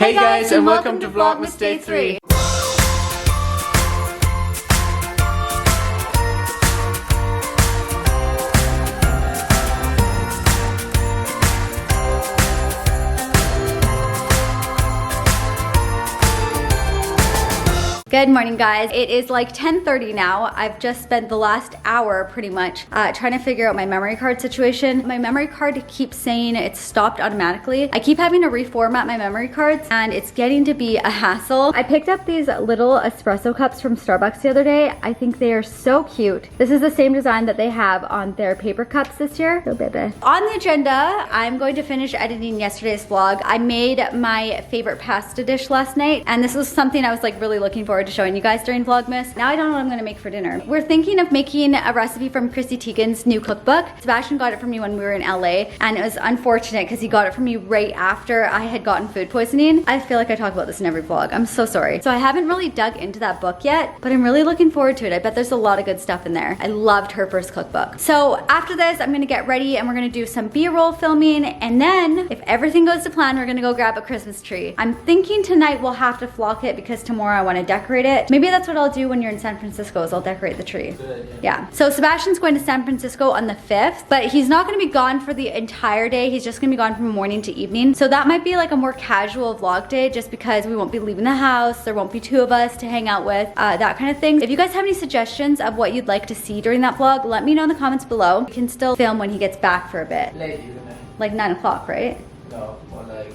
Hey guys, and welcome to Vlogmas Day 3. Good morning, guys. It is like 10:30 now. I've just spent the last hour pretty much trying to figure out my memory card situation. My memory card keeps saying it's stopped automatically. I keep having to reformat my memory cards and it's getting to be a hassle. I picked up these little espresso cups from Starbucks the other day. I think they are so cute. This is the same design that they have on their paper cups this year. So baby. On the agenda, I'm going to finish editing yesterday's vlog. I made my favorite pasta dish last night and this was something I was like really looking forward to showing you guys during Vlogmas. Now I don't know what I'm gonna make for dinner. We're thinking of making a recipe from Chrissy Teigen's new cookbook. Sebastian got it for me when we were in LA and it was unfortunate because he got it for me right after I had gotten food poisoning. I feel like I talk about this in every vlog. I'm so sorry. So I haven't really dug into that book yet, but I'm really looking forward to it. I bet there's a lot of good stuff in there. I loved her first cookbook. So after this, I'm gonna get ready and we're gonna do some B-roll filming, and then if everything goes to plan, we're gonna go grab a Christmas tree. I'm thinking tonight we'll have to flock it because tomorrow I wanna decorate it. Maybe that's what I'll do when you're in San Francisco, is I'll decorate the tree. Yeah. So Sebastian's going to San Francisco on the 5th, but he's not gonna be gone for the entire day. He's just gonna be gone from morning to evening. So that might be like a more casual vlog day just because we won't be leaving the house. There won't be two of us to hang out with, that kind of thing. If you guys have any suggestions of what you'd like to see during that vlog, let me know in the comments below. We can still film when he gets back for a bit. Late evening. Like 9 o'clock, right? No, more like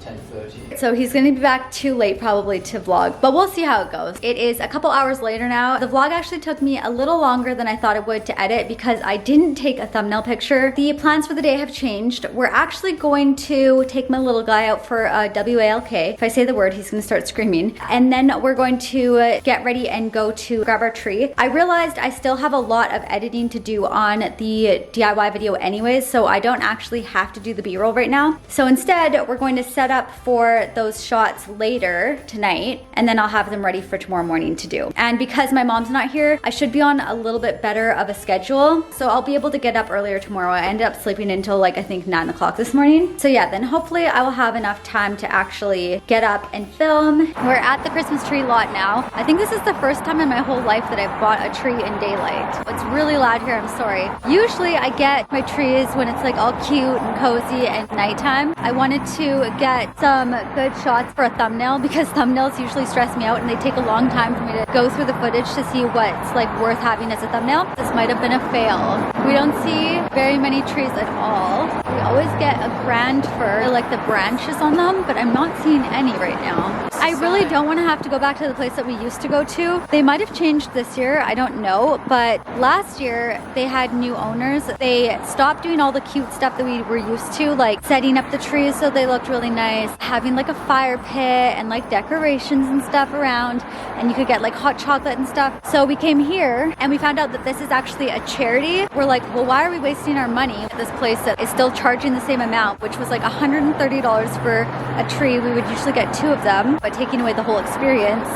10:30. So he's gonna be back too late probably to vlog, but we'll see how it goes. It is a couple hours later now. The vlog actually took me a little longer than I thought it would to edit because I didn't take a thumbnail picture. The plans for the day have changed. We're actually going to take my little guy out for WALK. If I say the word, he's gonna start screaming. And then we're going to get ready and go to grab our tree. I realized I still have a lot of editing to do on the DIY video anyways, so I don't actually have to do the B-roll right now. So instead, we're going to set up for those shots later tonight, and then I'll have them ready for tomorrow morning to do. And because my mom's not here, I should be on a little bit better of a schedule, so I'll be able to get up earlier tomorrow. I ended up sleeping until like I think 9 o'clock this morning. So yeah, then hopefully I will have enough time to actually get up and film. We're at the Christmas tree lot now. I think this is the first time in my whole life that I've bought a tree in daylight. It's really loud here, I'm sorry. Usually I get my trees when it's like all cute and cozy and nighttime. I wanted to get some good shots for a thumbnail because thumbnails usually stress me out and they take a long time for me to go through the footage to see what's like worth having as a thumbnail. This might have been a fail. We don't see very many trees at all. We always get a grand fir, like the branches on them, but I'm not seeing any right now. I really don't want to have to go back to the place that we used to go to. They might have changed this year, I don't know, but last year they had new owners. They stopped doing all the cute stuff that we were used to, like setting up the trees so they looked really nice, having like a fire pit and like decorations and stuff around, and you could get like hot chocolate and stuff. So we came here and we found out that this is actually a charity. We're like, well, why are we wasting our money at this place that is still charging the same amount, which was like $130 for a tree. We would usually get 2 of them, but taking away the whole experience.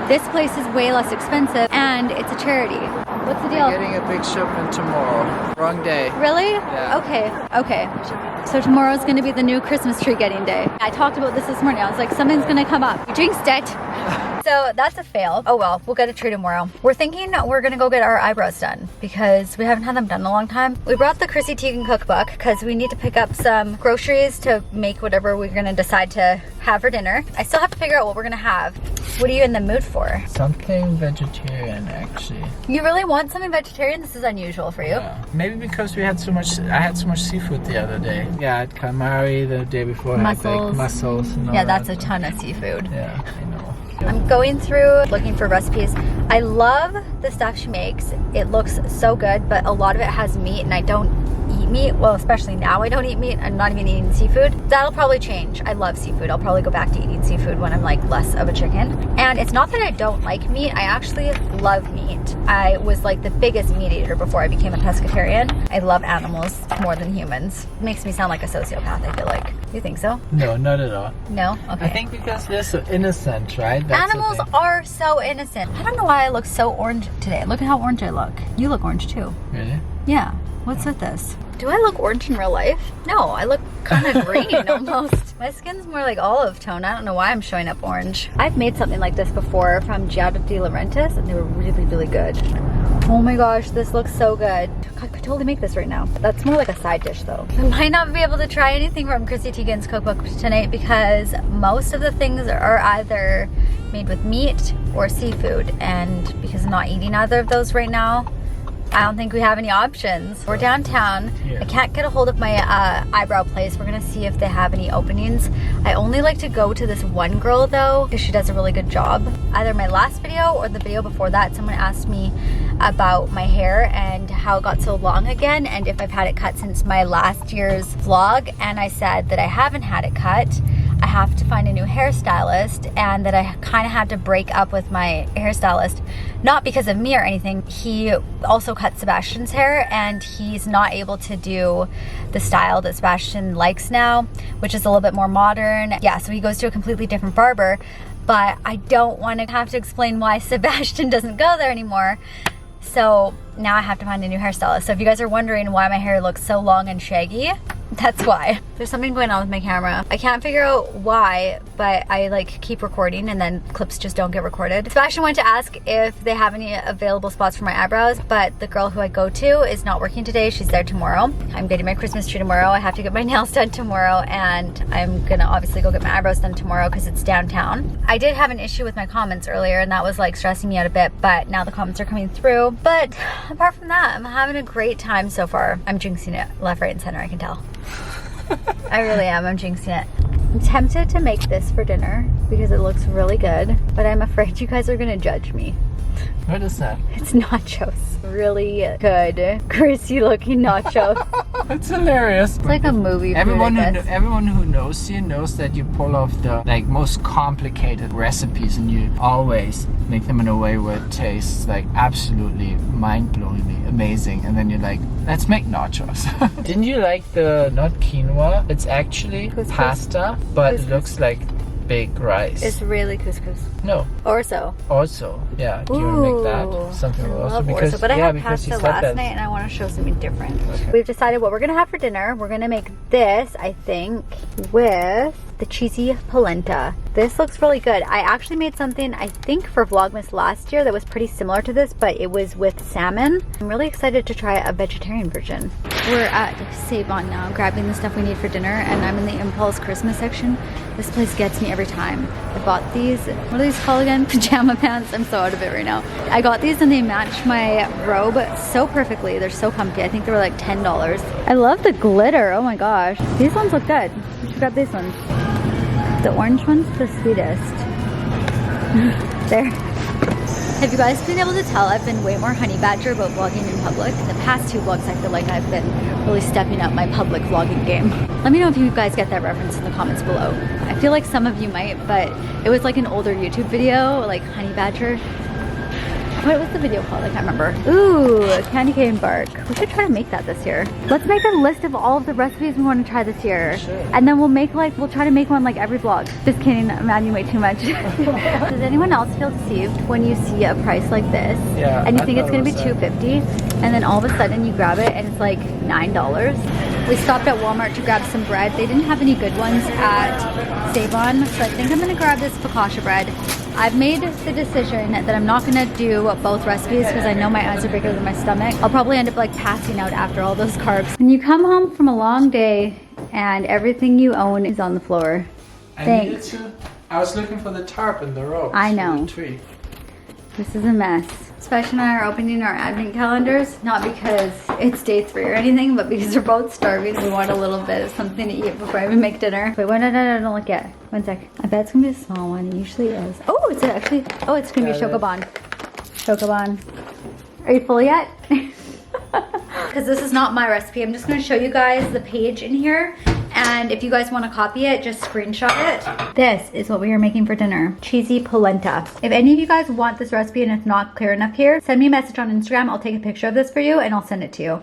This place is way less expensive and it's a charity. What's the deal? We're getting a big shipment tomorrow. Wrong day. Really? Yeah. Okay. So tomorrow's gonna be the new Christmas tree getting day. I talked about this morning. I was like, something's gonna come up. We jinxed it. So that's a fail. Oh well, we'll get a tree tomorrow. We're thinking we're gonna go get our eyebrows done because we haven't had them done in a long time. We brought the Chrissy Teigen cookbook because we need to pick up some groceries to make whatever we're gonna decide to have for dinner. I still have to figure out what we're gonna have. What are you in the mood for? Something vegetarian, actually. You really want something vegetarian? This is unusual for you. Yeah. Maybe because I had so much seafood the other day. Yeah, I had calamari the day before. Mussels. I had like mussels and all Yeah, that's that. a ton of seafood. Yeah, I know. I'm going through looking for recipes. I love the stuff she makes. It looks so good, but a lot of it has meat and I don't eat meat. Well, especially now I don't eat meat. I'm not even eating seafood. That'll probably change. I love seafood. I'll probably go back to eating seafood when I'm like less of a chicken. And it's not that I don't like meat. I actually love meat. I was like the biggest meat eater before I became a pescatarian. I love animals more than humans. It makes me sound like a sociopath, I feel like. You think so? No, not at all. No? Okay. I think because they're so innocent, right? That's Animals are so innocent. I don't know why I look so orange today. Look at how orange I look. You look orange too. Really? Yeah. What's with this? Do I look orange in real life? No, I look kind of green almost. My skin's more like olive tone. I don't know why I'm showing up orange. I've made something like this before from Giada de Laurentiis and they were really, really good. Oh my gosh, this looks so good. I could totally make this right now. That's more like a side dish though. I might not be able to try anything from Chrissy Teigen's cookbook tonight because most of the things are either made with meat or seafood, and because I'm not eating either of those right now, I don't think we have any options. We're downtown. I can't get a hold of my eyebrow place. We're gonna see if they have any openings. I only like to go to this one girl though, because she does a really good job. Either my last video or the video before that, someone asked me about my hair and how it got so long again, and if I've had it cut since my last year's vlog, and I said that I haven't had it cut. I have to find a new hairstylist, and that I kind of had to break up with my hairstylist, not because of me or anything. He also cut Sebastian's hair and he's not able to do the style that Sebastian likes now, which is a little bit more modern. Yeah, so he goes to a completely different barber, but I don't want to have to explain why Sebastian doesn't go there anymore. So now I have to find a new hairstylist. So if you guys are wondering why my hair looks so long and shaggy, that's why. There's something going on with my camera. I can't figure out why, but I like keep recording and then clips just don't get recorded. Sebastian went to ask if they have any available spots for my eyebrows, but the girl who I go to is not working today. She's there tomorrow. I'm getting my Christmas tree tomorrow. I have to get my nails done tomorrow, and I'm gonna obviously go get my eyebrows done tomorrow because it's downtown. I did have an issue with my comments earlier and that was like stressing me out a bit, but now the comments are coming through. But apart from that, I'm having a great time so far. I'm jinxing it left, right, and center, I can tell. I really am, I'm jinxing it. I'm tempted to make this for dinner because it looks really good, but I'm afraid you guys are gonna judge me. What is that? It's nachos. Really good, greasy looking nachos. It's hilarious. It's like a movie. Everyone who knows you knows that you pull off the like most complicated recipes, and you always make them in a way where it tastes like absolutely mind-blowingly amazing. And then you're like, let's make nachos. Didn't you like the not quinoa? It's actually pasta, but it looks like baked rice. It's really couscous. No. Orzo. Yeah. Do you want to make that? Something also because but I had pasta last night and I want to show something different. Okay. We've decided what we're gonna have for dinner. We're gonna make this, I think, with the cheesy polenta. This looks really good. I actually made something, I think, for Vlogmas last year that was pretty similar to this, but it was with salmon. I'm really excited to try a vegetarian version. We're at Save-On now, grabbing the stuff we need for dinner, and I'm in the Impulse Christmas section. This place gets me every time. I bought these, what are these called again? Pajama pants. I'm so out of it right now. I got these and they match my robe so perfectly. They're so comfy. I think they were like $10. I love the glitter. Oh my gosh. These ones look good. You should grab these ones. The orange one's the sweetest. There. Have you guys been able to tell I've been way more honey badger about vlogging in public? The past two vlogs I feel like I've been really stepping up my public vlogging game. Let me know if you guys get that reference in the comments below. I feel like some of you might, but it was like an older YouTube video, like honey badger. What was the video called? I can't remember. Ooh, candy cane bark. We should try to make that this year. Let's make a list of all of the recipes we want to try this year. Sure. And then we'll try to make one like every vlog. Just kidding, I'm adding way too much. Does anyone else feel deceived when you see a price like this? Yeah. And you think it's gonna be $2.50, and then all of a sudden you grab it and it's like $9. We stopped at Walmart to grab some bread. They didn't have any good ones at Save-On, so I think I'm gonna grab this focaccia bread. I've made the decision that I'm not gonna do both recipes because I know my eyes are bigger than my stomach. I'll probably end up like passing out after all those carbs. When you come home from a long day and everything you own is on the floor. Thanks. I was looking for the tarp and the rope. I know. This is a mess. Sebastian and I are opening our advent calendars, not because it's day 3 or anything, but because we're both starving. We want a little bit of something to eat before I even make dinner. Wait, no, don't look yet. One sec. I bet it's gonna be a small one. It usually is. Oh, it's actually, oh, it's gonna be 𝐂𝐿𝐿. 𝐂𝐿𝐿. Are you full yet? Because this is not my recipe. I'm just gonna show you guys the page in here. And if you guys want to copy it, just screenshot it. This is what we are making for dinner. Cheesy polenta. If any of you guys want this recipe and it's not clear enough here, send me a message on Instagram. I'll take a picture of this for you and I'll send it to you.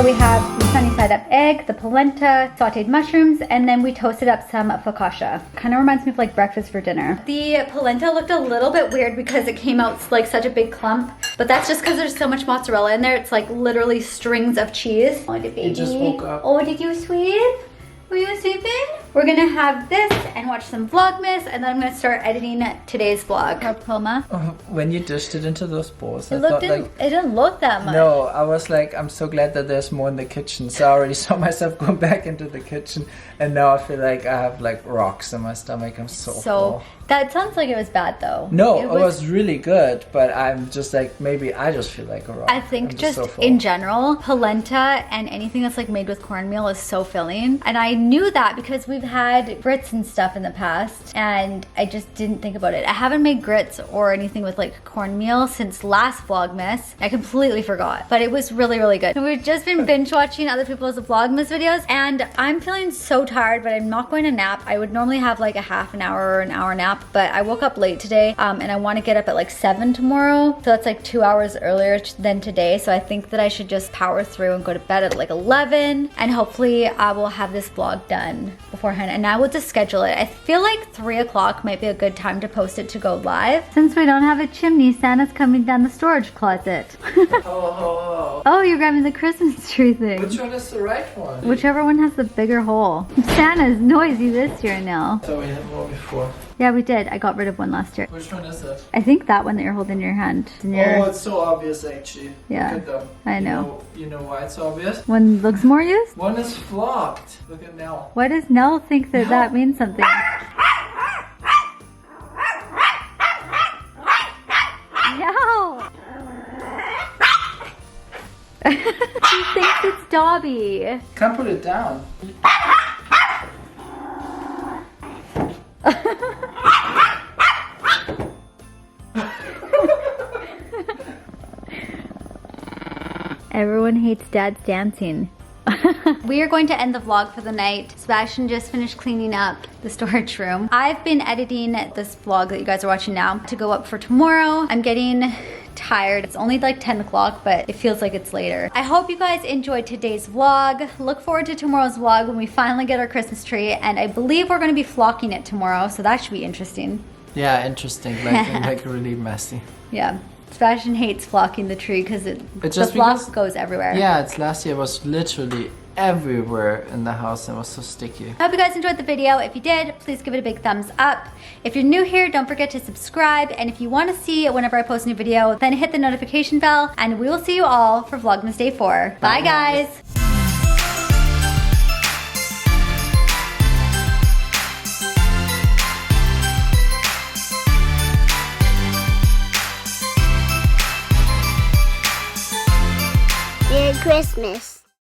we have the sunny side up egg, the polenta, sauteed mushrooms, and then we toasted up some focaccia. Kind of reminds me of like breakfast for dinner. The polenta looked a little bit weird because it came out like such a big clump, but that's just because there's so much mozzarella in there. It's like literally strings of cheese. Oh, the baby. He just woke up. Oh, did you sleep? Were you sleeping? We're gonna have this and watch some Vlogmas, and then I'm gonna start editing today's vlog. Poma. When you dished it into those bowls, It didn't look that much. No, I was like, I'm so glad that there's more in the kitchen. So I already saw myself go back into the kitchen, and now I feel like I have like rocks in my stomach. I'm so full. That sounds like it was bad though. No, it was really good, but I'm just like, maybe I just feel like a rock. I think just in general, polenta and anything that's like made with cornmeal is so filling. And I knew that because we've had grits and stuff in the past, and I just didn't think about it. I haven't made grits or anything with like cornmeal since last Vlogmas. I completely forgot, but it was really, really good. We've just been binge watching other people's Vlogmas videos, and I'm feeling so tired, but I'm not going to nap. I would normally have like a half an hour or an hour nap, but I woke up late today, and I want to get up at like 7 tomorrow, so that's like 2 hours earlier than today. So I think that I should just power through and go to bed at like 11, and hopefully I will have this vlog done beforehand, and I will just schedule it. I feel like 3 o'clock might be a good time to post it to go live. Since we don't have a chimney, Santa's coming down the storage closet. Oh, you're grabbing the Christmas tree thing. Which one is the right one? Whichever one has the bigger hole. Santa's noisy this year now. So we had more before. Yeah, we did. I got rid of one last year. Which one is it? I think that one that you're holding in your hand. Oh, it's so obvious actually. Yeah, look at them. I know. You know why it's obvious? One looks more used? One is flocked. Look at Nell. Why does Nell think that that means something? No! She thinks it's Dobby. Can't put it down. Everyone hates Dad's dancing. We are going to end the vlog for the night. Sebastian just finished cleaning up the storage room. I've been editing this vlog that you guys are watching now to go up for tomorrow. I'm getting tired. It's only like 10 o'clock, but it feels like it's later. I hope you guys enjoyed today's vlog. Look forward to tomorrow's vlog when we finally get our Christmas tree, and I believe we're going to be flocking it tomorrow, so that should be interesting. Yeah, interesting. Like really messy. Yeah. Sebastian hates flocking the tree because the flock goes everywhere. Yeah, it's last year was literally everywhere in the house and was so sticky. I hope you guys enjoyed the video. If you did, please give it a big thumbs up. If you're new here, don't forget to subscribe. And if you want to see whenever I post a new video, then hit the notification bell. And we will see you all for Vlogmas Day 4. Bye guys. Merry Christmas.